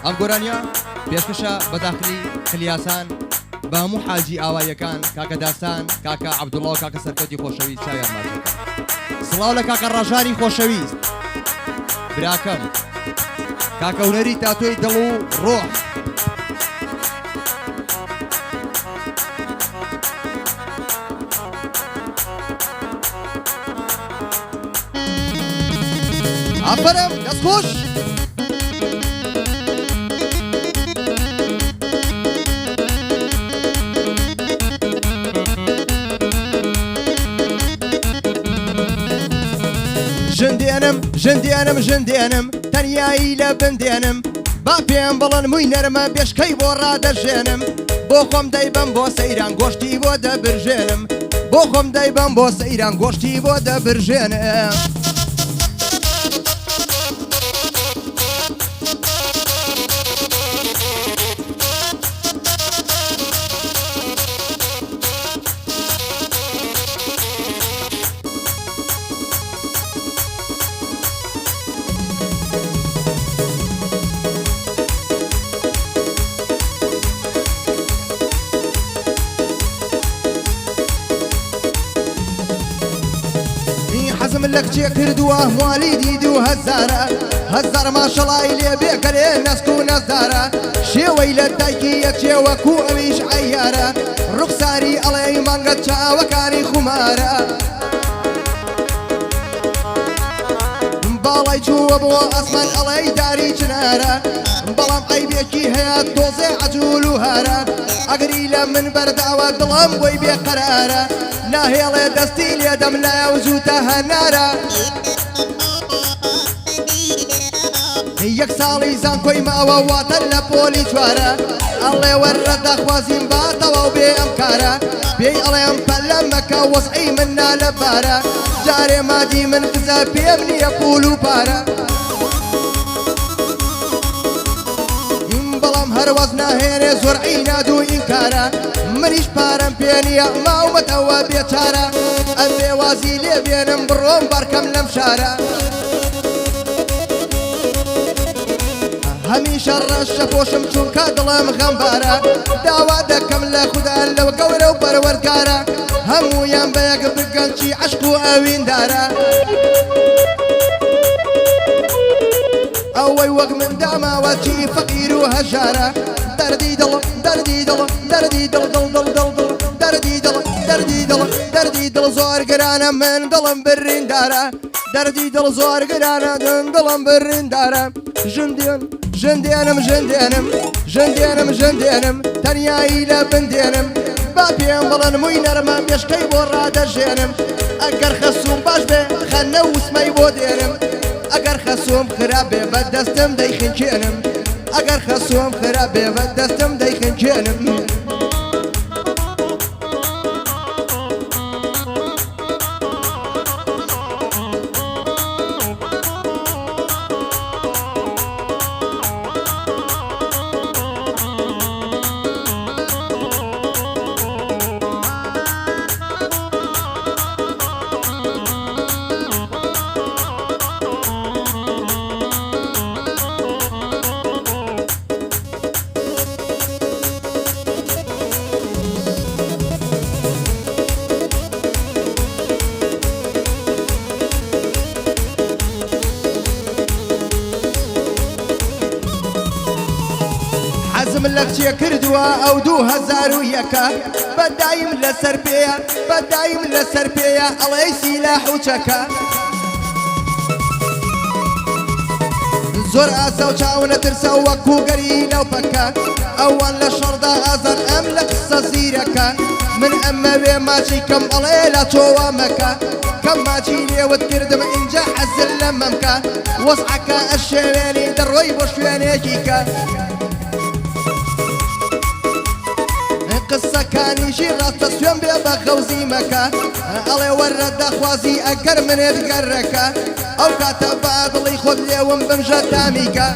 ئەم گۆرانیە پێشکەشە بەداخلی خلیاسان بە هەموو حاجی ئاوایەکان کاکە داستان کاکە عەبدوڵڵا و کاکە سەرکەوتی خۆشەویست چاویان ماچەکە سڵاو لە کاکە ڕەژانی خۆشەویست براکەم کاکە هونەری تاتۆی دڵ و ڕۆح ئافەرم دەست خۆش ژندێنم تەنیایی لە بندێنم با پێم بڵن مووی نەرمە بێشکەی بۆ ڕادەژێنم بۆ خۆم دەیبم بۆ سەیران گۆشتی بۆ دەبرژێنم بۆ خۆم دەیبم بۆ سەیران گۆشتی بۆ دەبرژێنم حەزم لە کچێ کردووە موالیدی 2000 ماشەڵای لێ بێکەرێ نەسک و نەزدارە شێوەی لە دایکی یەکچێ وەکو ئەویش عەیارە ڕوخساری ئەڵێ مانگە چاوەکانی خومارە باڵای چووە بۆ ئەسمان ئەڵێ داری چنارە بەڵام عەیبێکی هەیە تۆزێ عەجوول و هارە ئەگەری لە من بەرداوە دڵم بۆی بێقەرارە ناهێڵێ دەستی لێدەم لایە و زووتە هەنارە یەک ساڵی زانکۆی ماوە واتە لە پۆلی چوارە ئەڵێ وەرە داخوازیم باتەوە و بێ ئەم کارە پێی ئەڵێم پەلە مەکە وەسعی من نا لە بارە جارێ مادی من کزە پێم نییە پول و پارە بەڵام هەروەز ناهێنێ زۆر عینادوو ئینکارە منیش پارەم پێ نییە ماومەتەوە بێچارە ئەم بێوازی لێ بێنم بڕۆم بەرکەم لەم شارە هەمیشە ڕەشە پۆشم چونکە دڵم غەمبارە داوا دەکەم لە خودا لەوە گەورە و پەروەردگارە هەموویان بەیەک بگەن چی عەشق و ئەویندارە ئەوەی وەک من داماوە چی فەقیر و هەژارە دەردی دڵ دەردی دڵ دەردی دڵ دڵ دڵ دڵ دڵ دەردی دڵ دەردی دڵ دەردی دڵ زۆر گرانە من دڵم بریندارە دەردی دڵ زۆر گرانە دڵم بریندارە ژندێنم تەنیایی لە بندێنم با پێم بڵن مووی نەرمە مێشکەی بۆ ڕادەژێنم ئەگەر خەسووم باش بێ خەنە وسمەی بۆ دێنم ئەگەر خەسووم خراپ بێ بە دەستم دەیخنکێنم ئەگەر خەسووم خراپ بێ بە دەستم دەیخنکێنم حەزم لە کچێ کردووە ئەو 2001 بەدایم لەسەر پێیە ئەڵێ سیلاح و چەکە زۆر ئاسە و چاو نەترسە وەکو گەری لەو پەکە ئەوان لە شەڕدا ئازان ئەم لە قسە زیرەکە من ئەمە وێ ماچی کەم ئەڵێ لە تۆوە مەکە کەم ماچی لێوت کردم ئینجا حەزل لە مەمکە وەسعەکە ئەشێوێنی دەڕۆی بۆ شوێنێکی کە قسەکانیشی ڕاستە سوێن بێ بە خەوزی مەکە ئەڵێ وەرە دەخوازی ئەگەر منێت گەڕەکە ئەو کاتە با دڵی خۆت لێوم بمژە تامیکە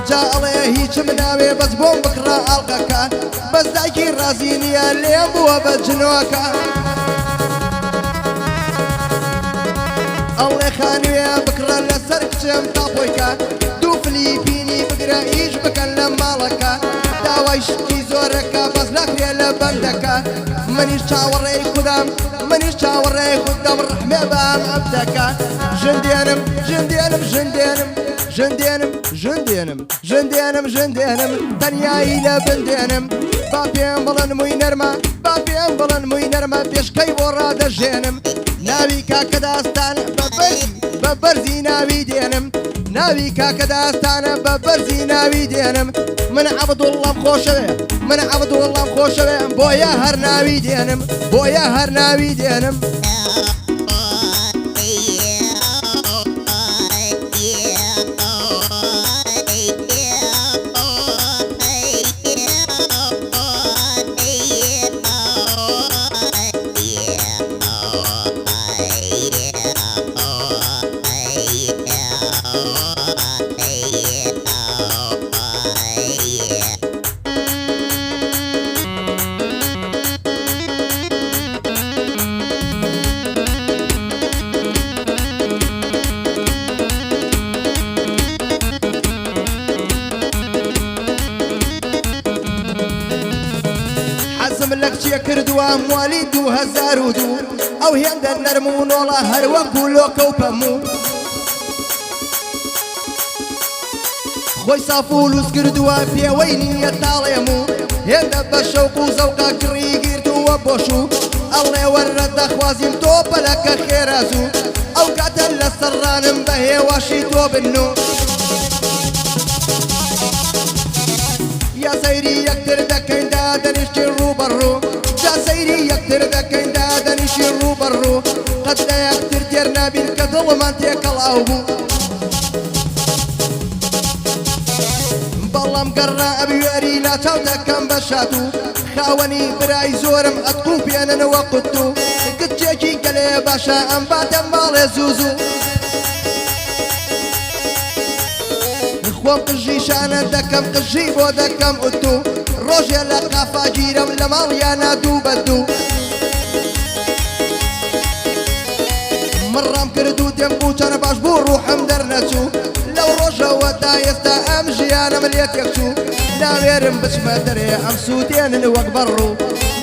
جا ئەڵێ هیچم ناوێ بەس بۆم بکڕە ئاڵقەکە بەس دایکی ڕازی نییە لێم بووە بە جنۆکە ئەڵێ خانوێ بکڕە لەسەر کچ دەچم تاپۆیکە دوو فلیپینی بگرە ئیش بکەن لە ماڵەکە داوای شتی زۆرەکە بەس ناکرێ لە بەندەکە منیش چاوەڕێی خودم منیش چاوەڕێی خودم ڕحمێ بەم ئەبدەکە ژندێنم ژندێنم ژندێنم ژندێنم ژندێنم ژندێنم ژندێنم تەنیایی لە بندێنم با پێم بڵن مووی نەرمە با پێم بڵن مووی نەرمە پێشکەی بۆ ڕادەژێنم ناوی کاکە داستانە بە بەرزی ناوی دێنم ناوی کاکە داستانە بە بەرزی ناوی دێنم من عەبدوڵڵەم خۆشەوێ من عەبدوڵڵەم خۆشەوێ بۆیە هەر ناوی دێنم بۆیە هەر ناوی دێنم لەک چیە کردووە موالی 2002 ئەو هێندە نەرمونۆڵە هەروەکو لۆکە و پەموو خۆی ساف و لوس کردووە پێوەی نییە تاڵێم و هێندە بە شەوق و زەوقە کڕی گرتووە بۆشوو ئەڵێ وەرە دەخوازیم تۆ پەلەکە خێرازوو ئەو کاتە لە سەرڕانم بە هێواشی تۆ بنو یا سەیری یەکتر دەکەین دادەنیشتی ڕووبەڕوو جا سەیری یەکتر دەکەین دادەنیشی ڕووبەڕوو قەت لە یەکتر تێر نابین کە دڵمان تێکەڵاو بوو بەڵام گەڕا ئەبوێری ناچاو دەکەم بە شاتوو خاوەنی برای زۆرم ئەتقوو پێننەوە قوتوو کچێکی گەلێ باشە ئەم باتە ماڵێ زووزوو خۆم قژی شانە دەکەم قژی بۆ دەکەم ئوتو ڕۆژێ لە قافا گیرم لە ماڵیانە دوو بە دوو من ڕام کرد و دێم بوو چەنە باش بوو ڕوحم دەرنەچوو لەو ڕۆژەوە تا ئێستا ئەم ژیانم لێ تێکچوو ناوێرم بچمە دەرێ ئەم سووتێنن وەک بەڕوو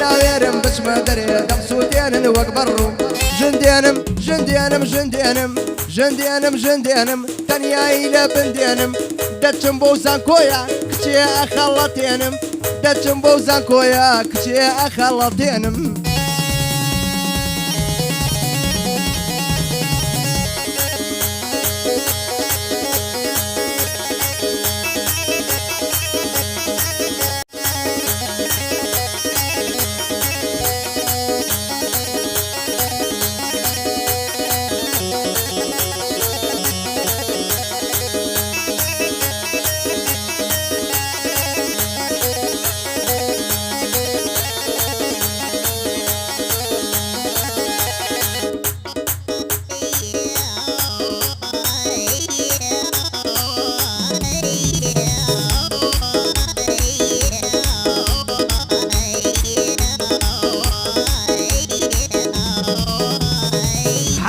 ناوێرم بچمە دەرێ دەم سووتێنن وەک بەڕوو ژندێنم ژندێنم ژندێنم ژندێنم ژندێنم تەنیایی لە بندێنم دەچم بۆ زانکۆیە کچێ ئەخەڵەتێنم دەچم بۆ زانکۆیە کچێ ئەخەڵەتێنم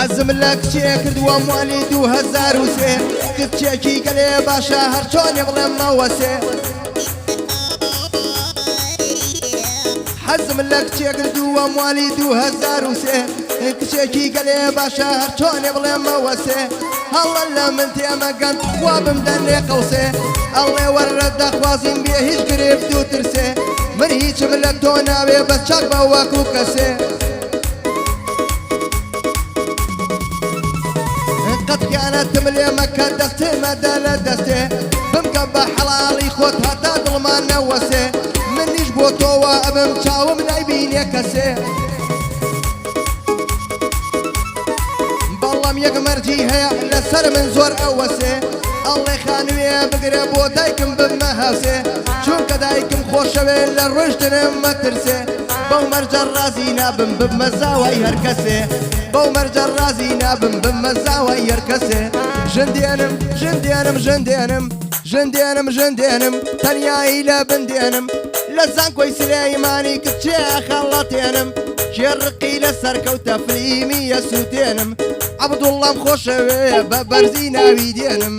حەزم لە کچێ کردووە موالی 2003 کچێکی گەلێ باشە هەر چۆنێ بڵێم مەوەسێ حەزم لە کچێ کردووە موالی 2003 کچێکی گەلێ باشە هەر چۆنێ بڵێم مەوەسێ هەڵە لە من تێمەگەن خوا بمدەنێ قەوسێ ئەڵێ وەرە دەخوازیم بێ هیچ گرفت و ترسێ من هیچم لە تۆ ناوێ بە چاک بە وەکو کەسێ قەتیانەتم لێ مەکە دەستێمەدە لە دەستێ بمکە بە حەڵاڵی خۆت هەتا دڵمان نەوەسێ منیش بۆ تۆوە ئەبم چاوم نایبینێ کەسێ بەڵام یەک مەرجی هەیە لەسەر من زۆر ئەوەسێ ئەڵێ خانوێ بگرێ بۆ دایکم بمە هەوسێ چونکە دایکم خۆشەوێ لە ڕۆژتنم مەترسێ بەو مەرجە ڕازی نابم بمە زاوای هەر کەسێ بەو مەرجە ڕازی نابم بمە زاوای هەر کەسێ ژندێنم ژندێنم ژندێنم ژندێنم ژندێنم تەنیایی لە بندێنم لە زانکۆی سلەیمانی کچێ خەڵەتێنم شێڕقی لە سەرکەوتە فلیمیە سووتێنم عەبدوڵڵام خۆشەوێ بە بەرزی ناوی دێنم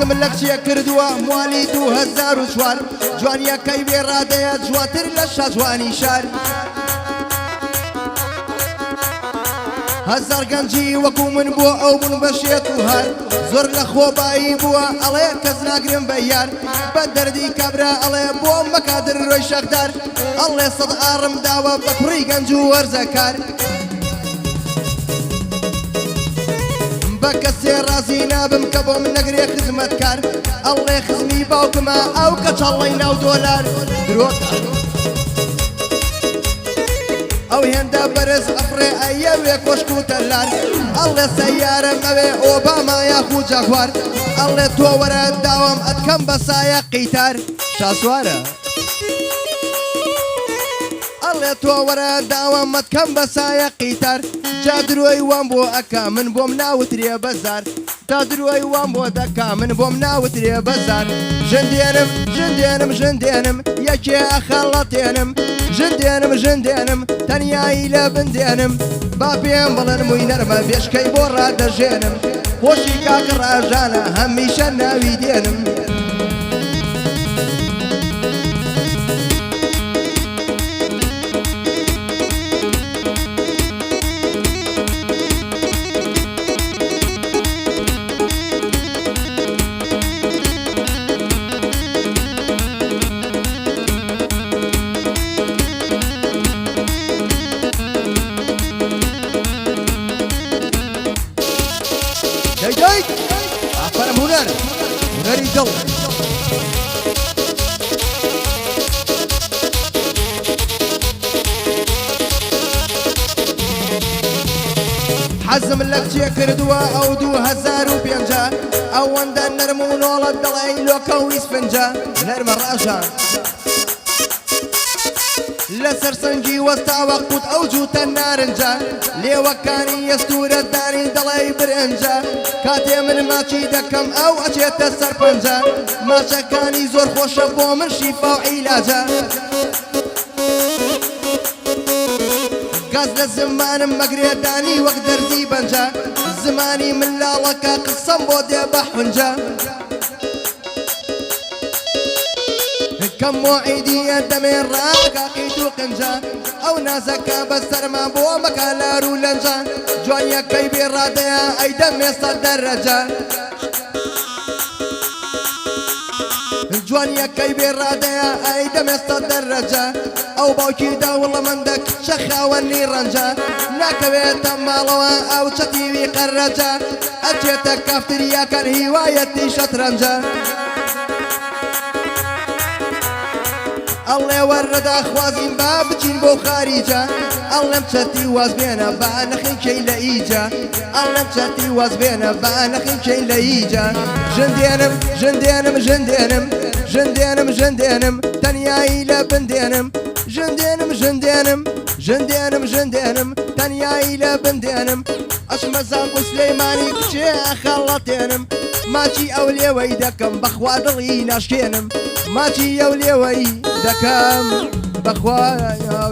حەزم لە کچێ کردووە موالی 2004 جوانیەکەی بێڕادەیە جواتر لە شەجوانی شار هەزار گەنجی وەکو من بۆ ئەو بوون بە شێت و هەر زۆر لە خۆبایی بووە ئەڵێ کەس ناگرم بە یار بە دەردی کابرا ئەڵێ بۆ مەکادر ڕۆی شەخدار ئەڵێ سەد ئاڕم داوە بە کوڕی گەنج و وەرزەکار بە کەسێ ڕازی نابم کە بۆ من نەگرێ خزمەتکار ئەڵێ خزمی باوکمە ئەو کەچەڵەی ناو دۆلار درۆکە ئەو هێندە بەرز ئەفرێ ئەیەوێ کۆشک و تەلار ئەڵێ سەیارە مەوێ ئۆباما یاخو جاگوار ئەڵێ تۆ وەرە داوام ئەتکەم بە سایە قیتار شاسوارە ئەڵێ تۆ وەرە داوام ئەتکەم بە سایە قیتار جا درۆی وام بۆ ئەکا من بۆم ناوترێ بەزار تا درۆی وام بۆ دەکا من بۆم ناوترێ بەزار ژندێنم ژندێنم ژندێنم یەکێ ئەخەڵەتێنم ژندێنم ژندێنم تەنیایی لە بندێنم با پێم بڵێن مووی نەرمە بێشکەی بۆ ڕادەژێنم خۆشی کاکە ڕاژانە هەمیشە ناوی دێنم دەیدەیت ئافەرم هونەر هونەری دڵ حەزم لە کچێ کردووە ئەو 2005 ئەوەندە نەرم و نۆڵەت دڵی لۆکە و ئیسفنجە نەرمە ڕاژان لەسەر سەنگی وەستاوە قوت ئەو جووتە نارنجە لێوەکانی ئەستورە دانی دڵی برنجە کاتێ من ماچی دەکەم ئەو ئەچێتە سەر پەنجە ماچەکانی زۆر خۆشە بۆ من شیفا و عیلاجە گاز لە زمانم مەگرێدانی وەک دەرزی بەنجە زمانی ملاڵەکە قسەم بۆ دێ بە حونجە کەم موعیدیە دەمێن ڕاگاقیت و قنجە ئەو نازەکە بەسەرما بۆ مەکە لار و لەنجە جوانیەکەی بێڕادەیە ئەی دەمێستە دەرەجە جوانیەکەی بێڕادەیە ئەی دەمێستە دەرەجە ئەو باوکی داوڵەمەندە کچە خاوەنی ڕەنجە ناکەوێتە ماڵەوە ئەو چەتیوی قەرەجە ئەچێتە کافتریاکەن هیوایەتی شەترەنجە ئەڵێ وەرەدا خوازیم با بچین بۆ خاریجە ئەڵێم چەتی واز بێنە با نەخینکەی لە ئیجە ئەڵێم چەتی واز بێنە با نەخینکەی لە ئیجە ژندێنم ژندێنم ژندێنم ژندێنم ژندێنم تەنیایی لە بندێنم ژندێنم ژندێنم ژندێنم ژندێنم تەنیایی لە بندێنم ئەچمە زانگ و سلەیمانی کچێ ئەخەڵەتێنم ماچی ئەو لێوەی دەکەم بەخوا دڵی ناشکێنم ماچی ئەو لێوەی دەکەم بەخوا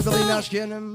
دڵی ناشکێنم